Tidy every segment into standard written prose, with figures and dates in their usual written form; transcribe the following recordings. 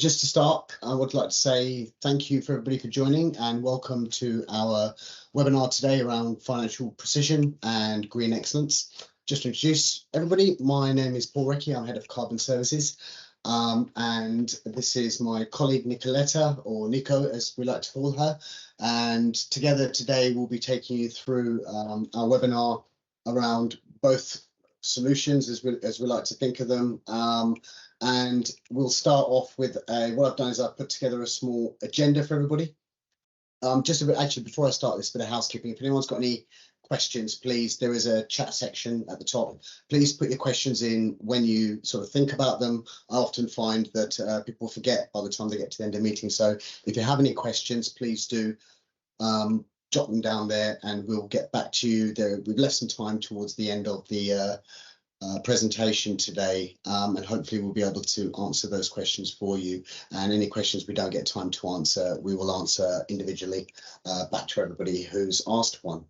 Just to start, I would like to say thank you for everybody for joining and welcome to our webinar today around financial precision and green excellence. Just to introduce everybody, my name is Paul Rekhi, I'm Head of Carbon Services, and this is my colleague Nicoleta, or Nico as we like to call her, and together today we'll be taking you through our webinar around both solutions as we like to think of them. And we'll start off with what I've done is I've put together a small agenda for everybody. Just a bit, actually, before I start this bit of housekeeping, if anyone's got any questions, please, there is a chat section at the top. Please put your questions in when you sort of think about them. I often find that people forget by the time they get to the end of the meeting. So if you have any questions, please do jot them down there and we'll get back to you. We've left some time towards the end of the presentation today, and hopefully we'll be able to answer those questions for you, and any questions we don't get time to answer we will answer individually back to everybody who's asked one.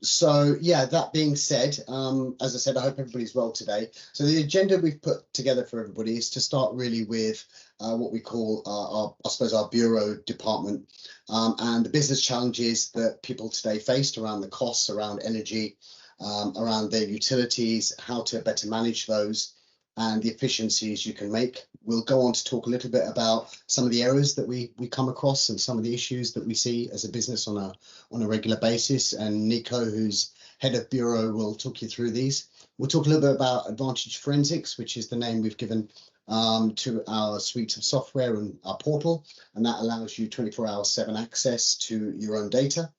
So yeah, that being said, as I said, I hope everybody's well today. So the agenda we've put together for everybody is to start really with what we call I suppose our bureau department, and the business challenges that people today faced around the costs, around energy, around their utilities, how to better manage those, and the efficiencies you can make. We'll go on to talk a little bit about some of the errors that we come across and some of the issues that we see as a business on a regular basis. And Nico, who's head of bureau, will talk you through these. We'll talk a little bit about Advantage Forensics, which is the name we've given to our suite of software and our portal, and that allows you 24/7 access to your own data.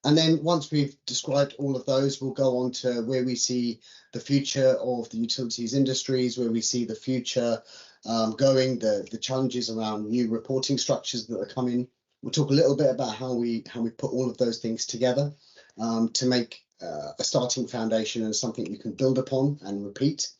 And then once we've described all of those, we'll go on to where we see the future of the utilities industries, where we see the future going, the challenges around new reporting structures that are coming. We'll talk a little bit about how we put all of those things together to make a starting foundation and something you can build upon and repeat.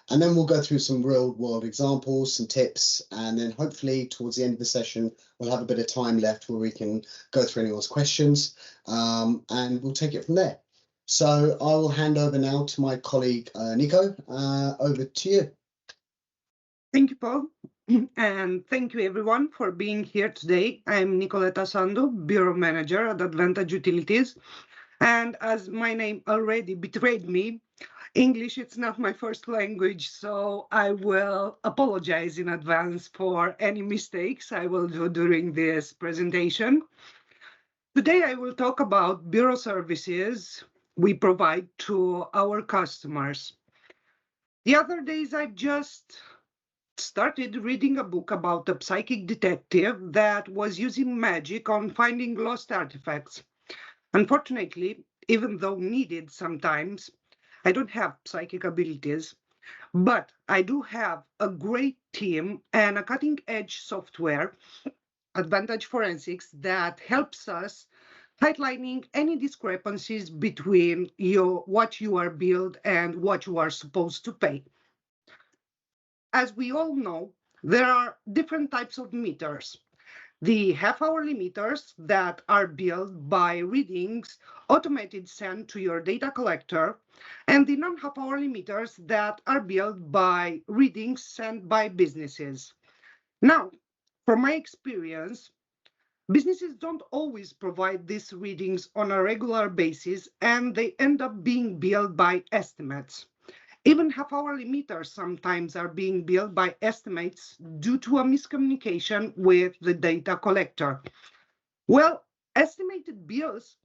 And then we'll go through some real world examples, some tips, and then hopefully towards the end of the session, we'll have a bit of time left where we can go through anyone's questions, and we'll take it from there. So I will hand over now to my colleague, Nico. Over to you. Thank you, Paul. And thank you everyone for being here today. I'm Nicoleta Sandu, Bureau Manager at Advantage Utilities. And as my name already betrayed me, English, it's not my first language, so I will apologize in advance for any mistakes I will do during this presentation. Today, I will talk about bureau services we provide to our customers. The other days, I just started reading a book about a psychic detective that was using magic on finding lost artifacts. Unfortunately, even though needed sometimes, I don't have psychic abilities, but I do have a great team and a cutting-edge software, Advantage Forensics, that helps us highlighting any discrepancies between what you are billed and what you are supposed to pay. As we all know, there are different types of meters. The half-hourly meters that are billed by readings automated sent to your data collector, and the non-half-hourly meters that are billed by readings sent by businesses. Now, from my experience, businesses don't always provide these readings on a regular basis, and they end up being billed by estimates. Even half-hourly meters sometimes are being billed by estimates due to a miscommunication with the data collector. Well, estimated bills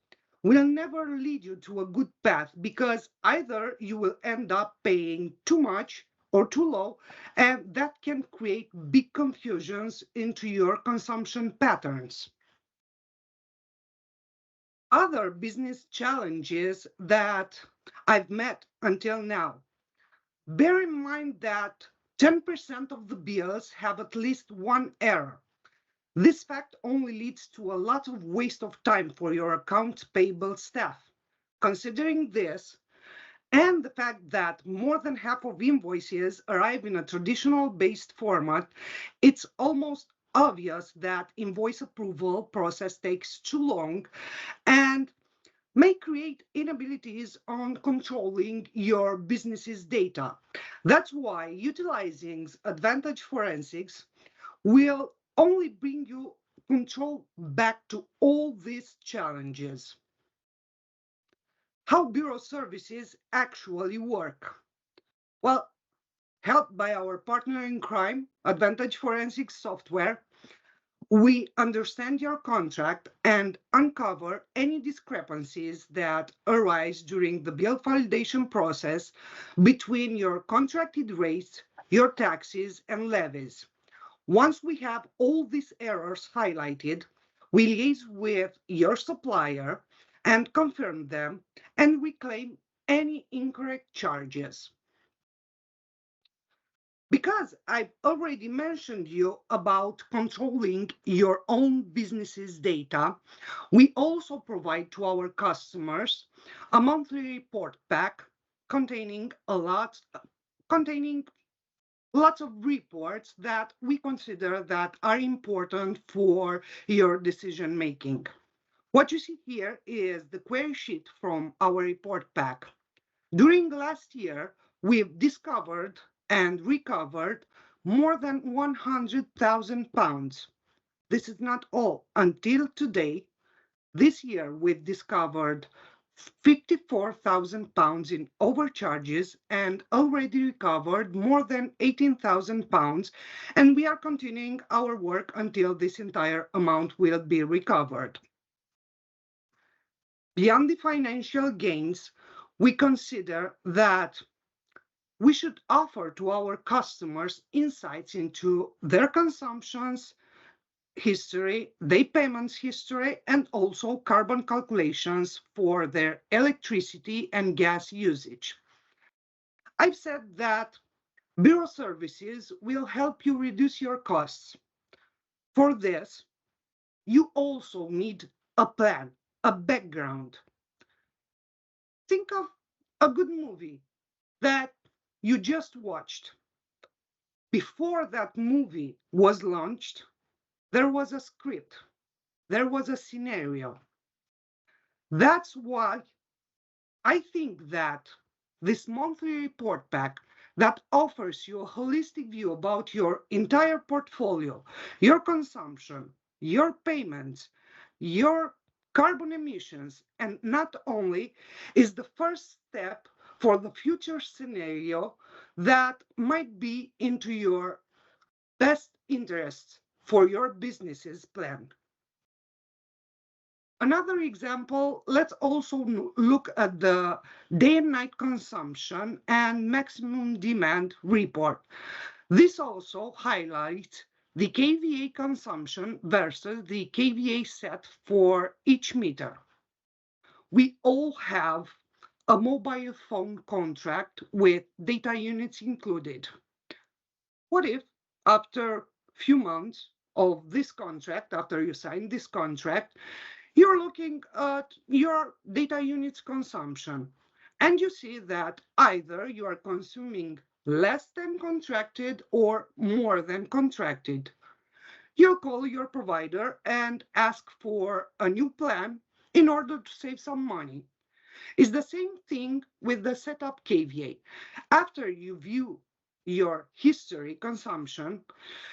will never lead you to a good path because either you will end up paying too much or too low, and that can create big confusions into your consumption patterns. Other business challenges that I've met until now. Bear in mind that 10% of the bills have at least one error. This fact only leads to a lot of waste of time for your accounts payable staff. Considering this, and the fact that more than half of invoices arrive in a traditional based format, it's almost obvious that invoice approval process takes too long, and may create inabilities on controlling your business's data. That's why utilizing advantage forensics will only bring you control back to all these challenges. How bureau services actually work? Well, helped by our partner in crime, Advantage Forensics Software, we understand your contract and uncover any discrepancies that arise during the bill validation process between your contracted rates, your taxes, and levies. Once we have all these errors highlighted, we liaise with your supplier and confirm them and reclaim any incorrect charges. Because I've already mentioned you about controlling your own business's data, we also provide to our customers a monthly report pack containing containing lots of reports that we consider that are important for your decision making. What you see here is the query sheet from our report pack. During last year, we've discovered and recovered more than 100,000 pounds. This is not all. Until today, this year, we've discovered 54,000 pounds in overcharges and already recovered more than 18,000 pounds. And we are continuing our work until this entire amount will be recovered. Beyond the financial gains, we consider that we should offer to our customers insights into their consumptions history, their payments history, and also carbon calculations for their electricity and gas usage. I've said that bureau services will help you reduce your costs. For this, you also need a plan, a background. Think of a good movie that you just watched. Before that movie was launched, there was a script, there was a scenario. That's why I think that this monthly report pack that offers you a holistic view about your entire portfolio, your consumption, your payments, your carbon emissions, and not only is the first step for the future scenario that might be into your best interests for your business's plan. Another example, let's also look at the day and night consumption and maximum demand report. This also highlights the kVA consumption versus the kVA set for each meter. We all have a mobile phone contract with data units included. What if after a few months of this contract, after you sign this contract, you're looking at your data units consumption and you see that either you are consuming less than contracted or more than contracted? You'll call your provider and ask for a new plan in order to save some money. It's the same thing with the setup kVA. After you view your history consumption,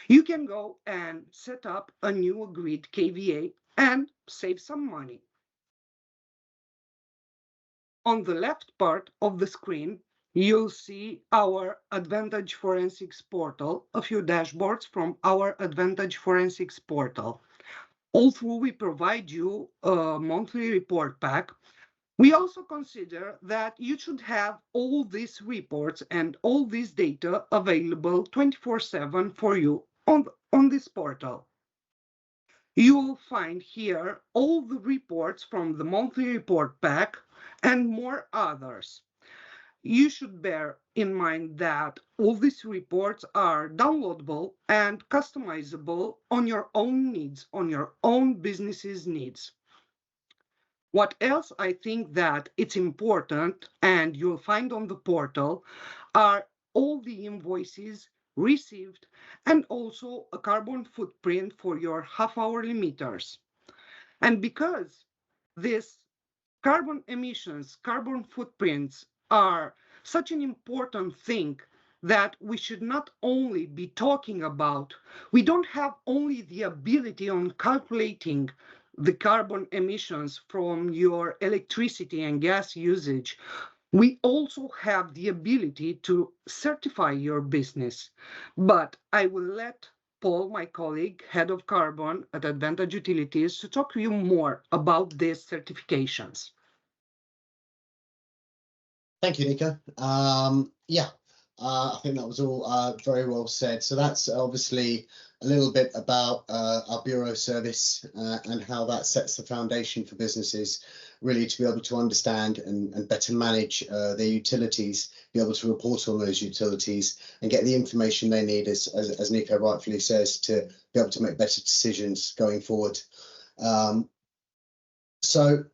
you can go and set up a new agreed kVA and save some money. On the left part of the screen, you'll see our Advantage Forensics portal, a few dashboards from our Advantage Forensics portal. Although we provide you a monthly report pack, we also consider that you should have all these reports and all this data available 24/7 for you on this portal. You will find here all the reports from the monthly report pack and more others. You should bear in mind that all these reports are downloadable and customizable on your own needs, on your own business's needs. What else I think that it's important and you'll find on the portal are all the invoices received and also a carbon footprint for your half-hourly meters. And because this Carbon emissions, carbon footprints are such an important thing that we should not only be talking about. We don't have only the ability on calculating the carbon emissions from your electricity and gas usage. We also have the ability to certify your business. But I will let Paul, my colleague, head of carbon at Advantage Utilities, to talk to you more about these certifications. Thank you, Nico. Yeah, I think that was all very well said. So that's obviously a little bit about our Bureau service and how that sets the foundation for businesses really to be able to understand and better manage their utilities, be able to report on those utilities and get the information they need, as Nico rightfully says, to be able to make better decisions going forward. So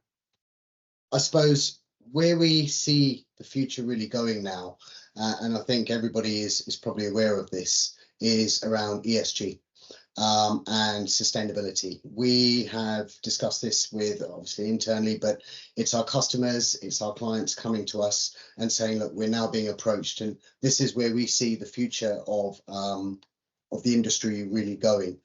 I suppose where we see the future really going now, and I think everybody is probably aware of this, is around ESG and sustainability. We have discussed this with obviously internally, but it's our customers, it's our clients coming to us and saying, look, we're now being approached, and this is where we see the future of the industry really going.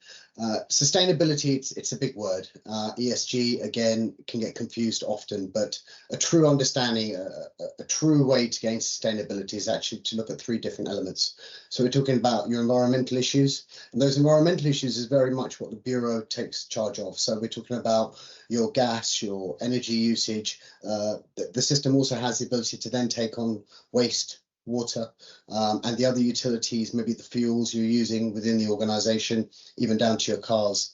Sustainability, it's a big word. ESG, again, can get confused often, but a true understanding, a true way to gain sustainability is actually to look at three different elements. So we're talking about your environmental issues, and those environmental issues is very much what the Bureau takes charge of. So we're talking about your gas, your energy usage. The system also has the ability to then take on waste, water, and the other utilities, maybe the fuels you're using within the organization, even down to your cars.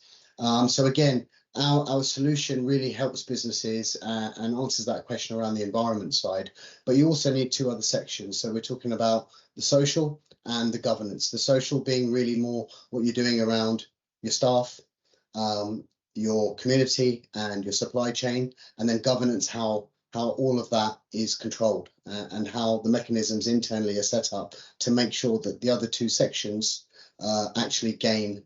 So again, our solution really helps businesses and answers that question around the environment side. But you also need two other sections. So we're talking about the social and the governance. The social being really more what you're doing around your staff, your community and your supply chain, and then governance, how all of that is controlled and how the mechanisms internally are set up to make sure that the other two sections actually gain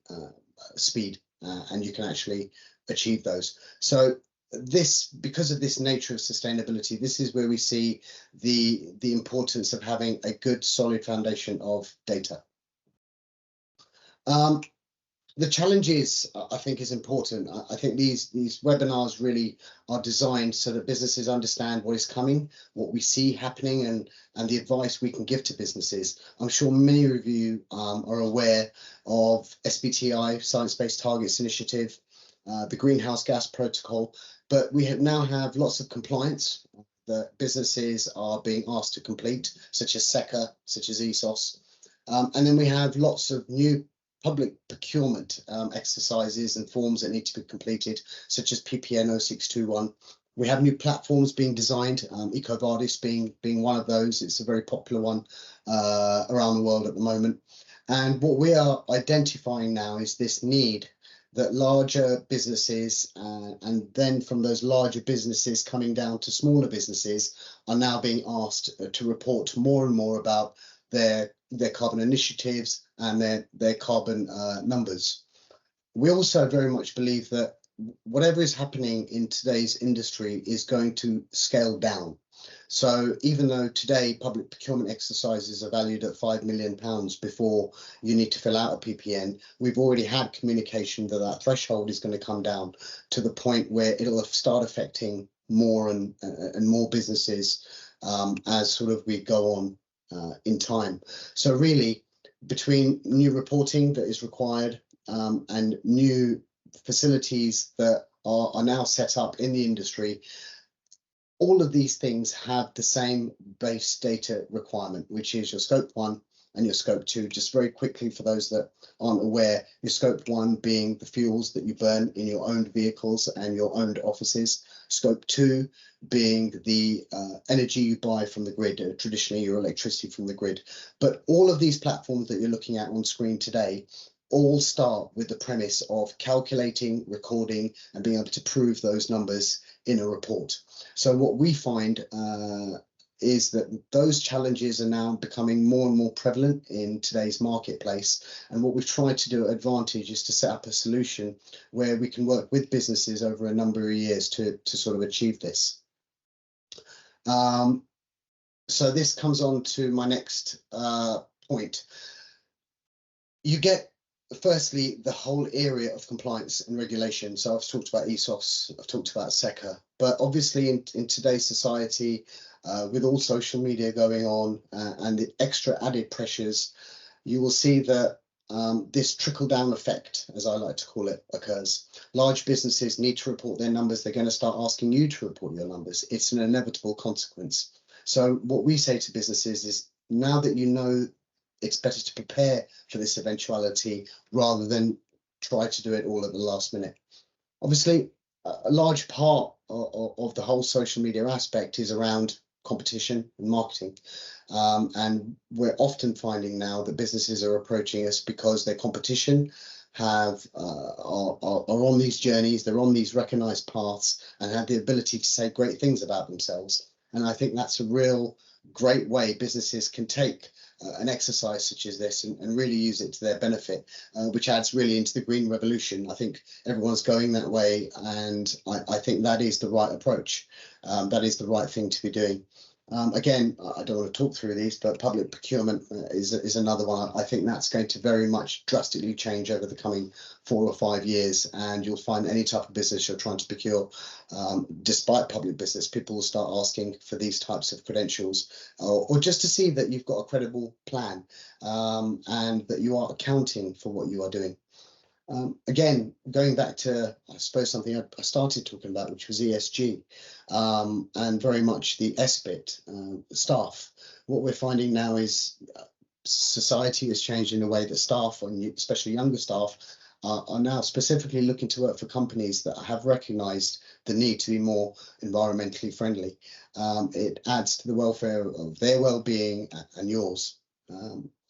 speed and you can actually achieve those. So this, because of this nature of sustainability, this is where we see the importance of having a good solid foundation of data. The challenges, I think, is important. I think these webinars really are designed so that businesses understand what is coming, what we see happening, and the advice we can give to businesses. I'm sure many of you are aware of SBTI, Science-Based Targets Initiative, the Greenhouse Gas Protocol, but we now have lots of compliance that businesses are being asked to complete, such as SECA, such as ESOS. And then we have lots of new public procurement exercises and forms that need to be completed, such as PPN 0621. We have new platforms being designed, EcoVadis being one of those. It's a very popular one around the world at the moment. And what we are identifying now is this need that larger businesses and then from those larger businesses coming down to smaller businesses are now being asked to report more and more about their carbon initiatives and their carbon numbers. We also very much believe that whatever is happening in today's industry is going to scale down. So even though today public procurement exercises are valued at £5 million before you need to fill out a PPN, we've already had communication that that threshold is going to come down to the point where it'll start affecting more and more businesses as sort of we go on in time. So really, between new reporting that is required and new facilities that are now set up in the industry, all of these things have the same base data requirement, which is your scope 1 and your scope 2. Just very quickly, for those that aren't aware, your scope 1 being the fuels that you burn in your owned vehicles and your owned offices. Scope 2 being the energy you buy from the grid, traditionally your electricity from the grid. But all of these platforms that you're looking at on screen today all start with the premise of calculating, recording, and being able to prove those numbers in a report. So what we find is that those challenges are now becoming more and more prevalent in today's marketplace. And what we've tried to do at Advantage is to set up a solution where we can work with businesses over a number of years to sort of achieve this. So this comes on to my next point. You get, firstly, the whole area of compliance and regulation. So I've talked about ESOS, I've talked about SECA, but obviously in today's society, with all social media going on and the extra added pressures, you will see that this trickle-down effect, as I like to call it, occurs. Large businesses need to report their numbers. They're going to start asking you to report your numbers. It's an inevitable consequence. So what we say to businesses is, now that you know, it's better to prepare for this eventuality rather than try to do it all at the last minute. Obviously, a large part of the whole social media aspect is around competition and marketing. And we're often finding now that businesses are approaching us because their competition are on these journeys, they're on these recognized paths and have the ability to say great things about themselves. And I think that's a real great way businesses can take an exercise such as this and really use it to their benefit, which adds really into the green revolution. I think everyone's going that way, and I think that is the right approach. That is the right thing to be doing. Again, I don't want to talk through these, but public procurement is another one. I think that's going to very much drastically change over the coming 4 or 5 years, and you'll find any type of business you're trying to procure, despite public business, people will start asking for these types of credentials, or just to see that you've got a credible plan, and that you are accounting for what you are doing. Again, going back to, I suppose, something I started talking about, which was ESG, and very much the S bit, staff. What we're finding now is society has changed in a way that staff, and especially younger staff, are now specifically looking to work for companies that have recognised the need to be more environmentally friendly. It adds to the welfare of their well-being and yours.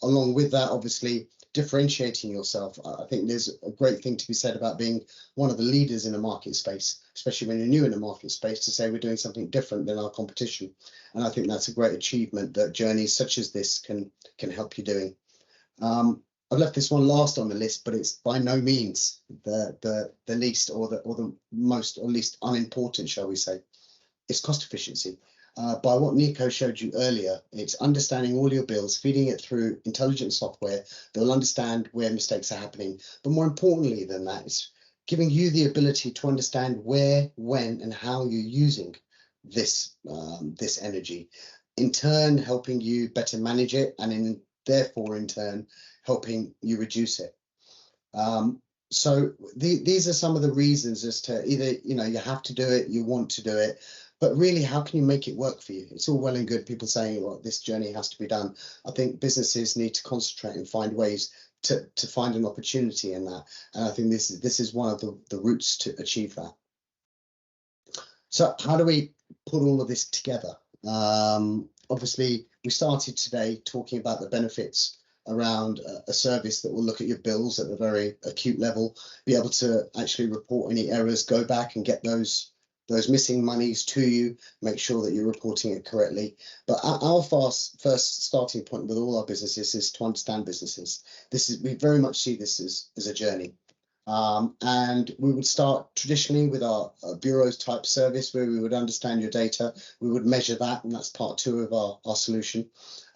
Along with that, obviously, differentiating yourself. I think there's a great thing to be said about being one of the leaders in a market space, especially when you're new in a market space, to say we're doing something different than our competition. And I think that's a great achievement that journeys such as this can help you doing. I've left this one last on the list, but it's by no means the least or the most or least unimportant, shall we say. It's cost efficiency. By what Nico showed you earlier, it's understanding all your bills, feeding it through intelligent software that will understand where mistakes are happening. But more importantly than that, it's giving you the ability to understand where, when, and how you're using this energy. In turn, helping you better manage it, and therefore, in turn, helping you reduce it. So these are some of the reasons as to either, you have to do it, you want to do it, but really, how can you make it work for you? It's all well and good people saying, well, this journey has to be done. I think businesses need to concentrate and find ways to find an opportunity in that. And I think this is one of the routes to achieve that. So how do we put all of this together? Obviously, we started today talking about the benefits around a service that will look at your bills at a very acute level, be able to actually report any errors, go back and get those missing monies to you, make sure that you're reporting it correctly. But our first starting point with all our businesses is to understand businesses. We very much see this as a journey. And we would start traditionally with our bureaus type service, where we would understand your data, we would measure that, and that's part 2 of our solution,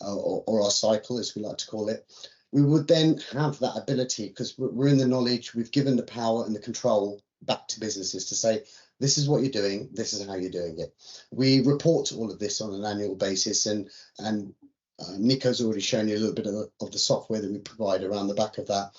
or our cycle, as we like to call it. We would then have that ability, because we're in the knowledge, we've given the power and the control back to businesses to say, this is what you're doing, this is how you're doing it. We report all of this on an annual basis, and Nico's already shown you a little bit of the software that we provide around the back of that.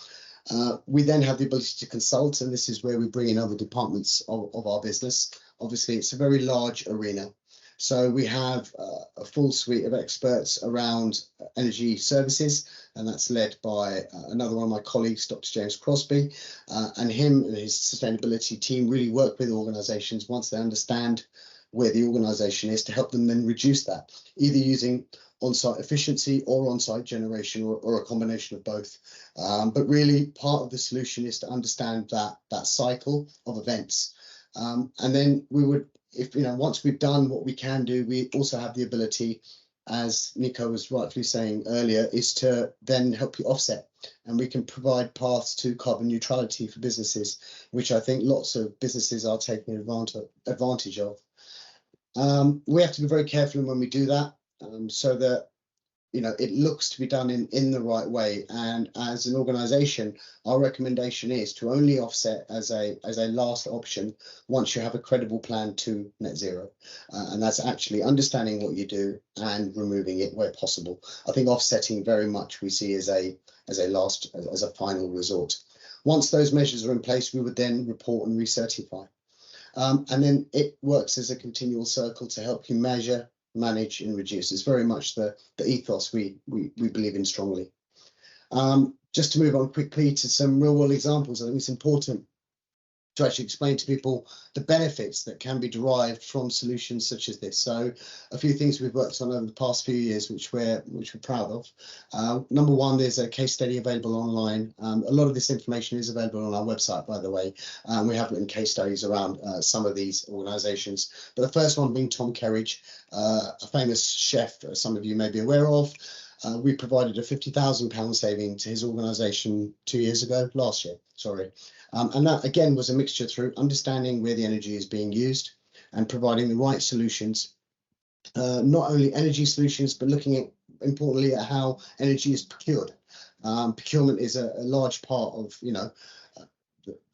We then have the ability to consult, and this is where we bring in other departments of our business. Obviously, it's a very large arena. So we have a full suite of experts around energy services, and that's led by another one of my colleagues, Dr. James Crosby, and him and his sustainability team really work with organisations once they understand where the organisation is to help them then reduce that, either using on-site efficiency or on-site generation, or a combination of both. But really, part of the solution is to understand that cycle of events. And then we would, once we've done what we can do, we also have the ability, as Nico was rightfully saying earlier, is to then help you offset. And we can provide paths to carbon neutrality for businesses, which I think lots of businesses are taking advantage of. We have to be very careful when we do that, so that it looks to be done in the right way. And as an organization, our recommendation is to only offset as a last option once you have a credible plan to net zero. And that's actually understanding what you do and removing it where possible. I think offsetting very much we see as a final resort. Once those measures are in place, we would then report and recertify. And then it works as a continual circle to help you measure, manage and reduce. It's very much the ethos we believe in strongly. Just to move on quickly to some real world examples, I think it's important to actually explain to people the benefits that can be derived from solutions such as this. So a few things we've worked on over the past few years, which we're proud of. Number one, there's a case study available online. A lot of this information is available on our website, by the way. We have written case studies around some of these organizations. But the first one being Tom Kerridge, a famous chef, some of you may be aware of. We provided a £50,000 saving to his organisation last year, sorry. And that, again, was a mixture through understanding where the energy is being used and providing the right solutions, not only energy solutions, but looking at, importantly, at how energy is procured. Procurement is a large part of,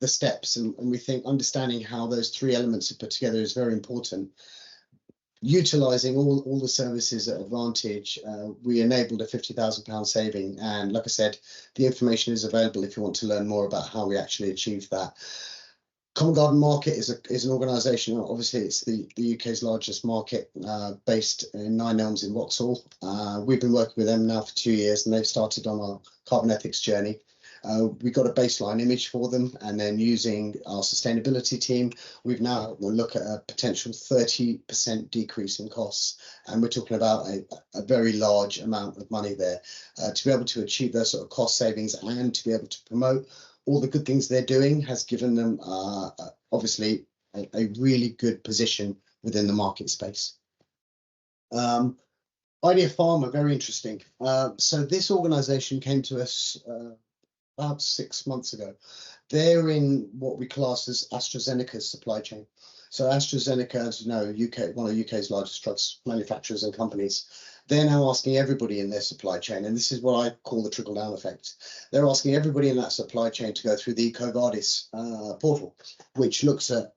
the steps. And we think understanding how those three elements are put together is very important. Utilising all the services at Advantage, we enabled a £50,000 saving, and like I said, the information is available if you want to learn more about how we actually achieved that. Common Garden Market is an organisation. Obviously, it's the UK's largest market, based in 9 Elms in Vauxhall. We've been working with them now for 2 years, and they've started on our carbon ethics journey. We got a baseline image for them, and then using our sustainability team, we've now look at a potential 30% decrease in costs, and we're talking about a very large amount of money there. To be able to achieve those sort of cost savings and to be able to promote all the good things they're doing has given them obviously a really good position within the market space. Idea Pharma, very interesting. So this organisation came to us about 6 months ago. They're in what we class as AstraZeneca's supply chain. So AstraZeneca, as you know, one of UK's largest drugs manufacturers and companies, they're now asking everybody in their supply chain, and this is what I call the trickle-down effect. They're asking everybody in that supply chain to go through the EcoVadis portal, which looks at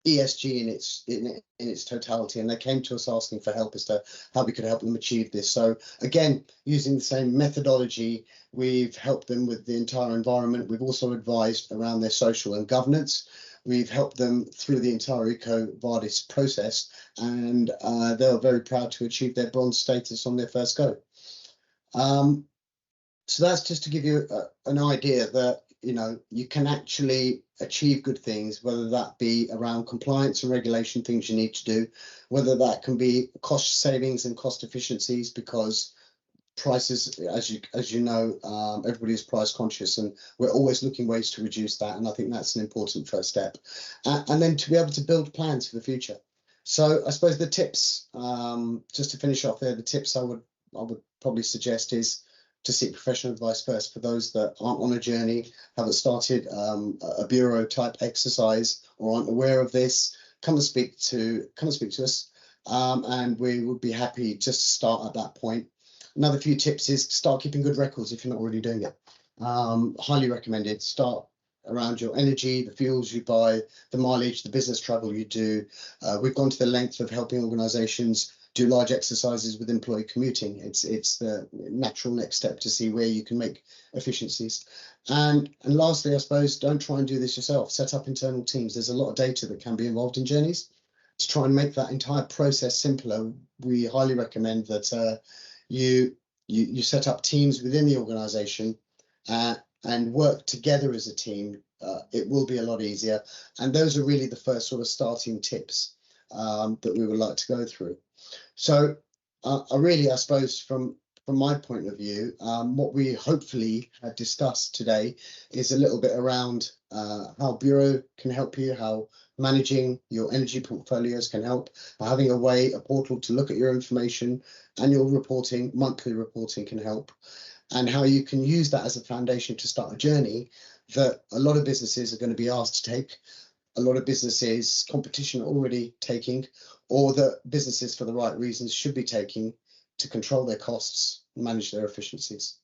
ESG in its totality, and they came to us asking for help as to how we could help them achieve this. So again, using the same methodology, we've helped them with the entire environment. We've also advised around their social and governance. We've helped them through the entire EcoVadis process, and they're very proud to achieve their bronze status on their first go. So that's just to give you an idea that you can actually achieve good things, whether that be around compliance and regulation things you need to do, whether that can be cost savings and cost efficiencies, because prices, as you know, everybody is price conscious, and we're always looking ways to reduce that, and I think that's an important first step. And then to be able to build plans for the future. So I suppose the tips, just to finish off there, the tips I would probably suggest is to seek professional advice first for those that aren't on a journey, haven't started a bureau type exercise, or aren't aware of this. Come and speak to us, and we would be happy just to start at that point. Another few tips is start keeping good records if you're not already doing it. Highly recommended. Start around your energy, the fuels you buy, the mileage, the business travel you do. We've gone to the length of helping organisations do large exercises with employee commuting. It's the natural next step to see where you can make efficiencies. And lastly, I suppose, don't try and do this yourself. Set up internal teams. There's a lot of data that can be involved in journeys. To try and make that entire process simpler, we highly recommend that you set up teams within the organisation and work together as a team. It will be a lot easier. And those are really the first sort of starting tips that we would like to go through. So I suppose from my point of view, what we hopefully have discussed today is a little bit around how Bureau can help you, how managing your energy portfolios can help, having a portal to look at your information, annual reporting, monthly reporting can help, and how you can use that as a foundation to start a journey that a lot of businesses are going to be asked to take. a lot of businesses, competition are already taking, or that businesses for the right reasons should be taking to control their costs, manage their efficiencies.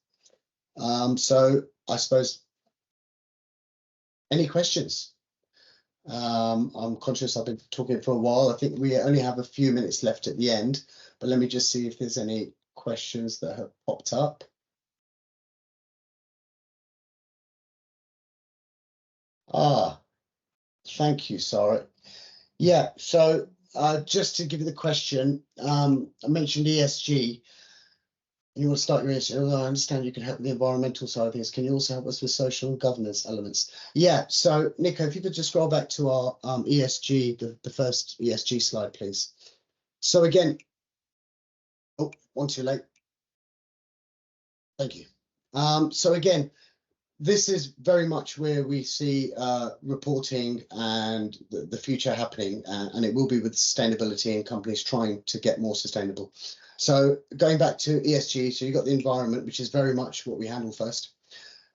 So I suppose, any questions? I'm conscious I've been talking for a while. I think we only have a few minutes left at the end, but let me just see if there's any questions that have popped up. Thank you, Sarah. Yeah, so just to give you the question, I mentioned ESG. You want to start your ESG? I understand you can help with the environmental side of things. Can you also help us with social and governance elements? Yeah, so Nico, if you could just scroll back to our ESG, the first ESG slide, please. So again, oh, one too late. Thank you. So again, this is very much where we see reporting and the future happening, and it will be with sustainability and companies trying to get more sustainable. So going back to ESG, so you've got the environment, which is very much what we handle first.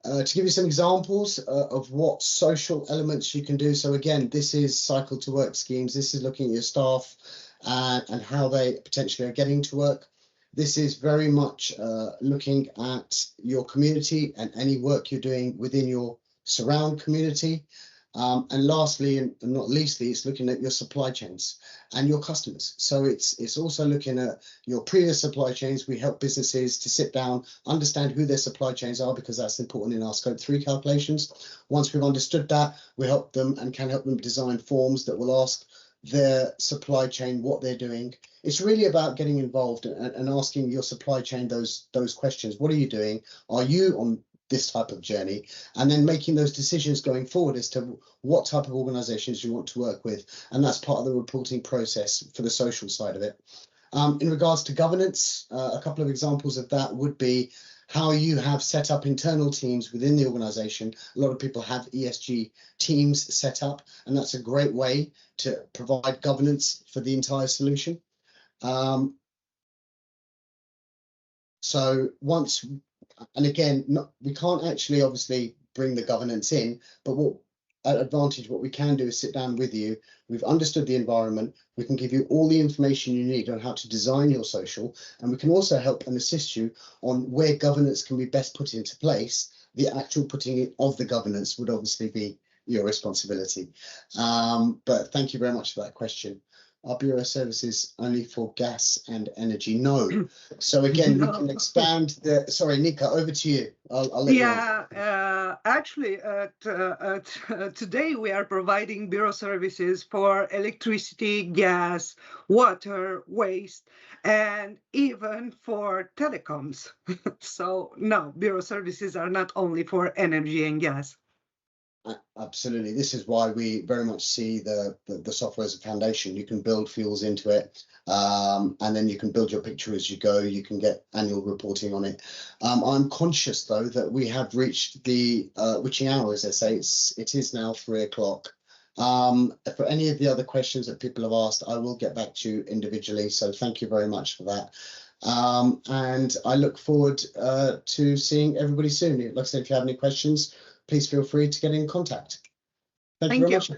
To give you some examples of what social elements you can do. So again, this is cycle to work schemes. This is looking at your staff and how they potentially are getting to work. This is very much looking at your community and any work you're doing within your surround community. And lastly, and not leastly, it's looking at your supply chains and your customers. So it's also looking at your previous supply chains. We help businesses to sit down, understand who their supply chains are, because that's important in our Scope 3 calculations. Once we've understood that, we help them and can help them design forms that will ask their supply chain what they're doing. It's really about getting involved and asking your supply chain those questions. What are you doing? Are you on this type of journey? And then making those decisions going forward as to what type of organizations you want to work with. And that's part of the reporting process for the social side of it. In regards to governance, a couple of examples of that would be how you have set up internal teams within the organization. A lot of people have ESG teams set up, and that's a great way to provide governance for the entire solution. So once, and again, we can't actually obviously bring the governance in, but what we can do is sit down with you. We've understood the environment. We can give you all the information you need on how to design your social, and we can also help and assist you on where governance can be best put into place. The actual putting it of the governance would obviously be your responsibility. But thank you very much for that question. Are bureau services only for gas and energy? No. So again, we can expand the. Sorry, Nika, over to you. I'll let you answer. Actually, today we are providing bureau services for electricity, gas, water, waste, and even for telecoms. So no, bureau services are not only for energy and gas. Absolutely. This is why we very much see the software as a foundation. You can build fuels into it, and then you can build your picture as you go. You can get annual reporting on it. I'm conscious, though, that we have reached the witching hour, as they say. It is now 3 o'clock. For any of the other questions that people have asked, I will get back to you individually. So thank you very much for that. And I look forward to seeing everybody soon. Like I said, if you have any questions, please feel free to get in contact. Thank you very much.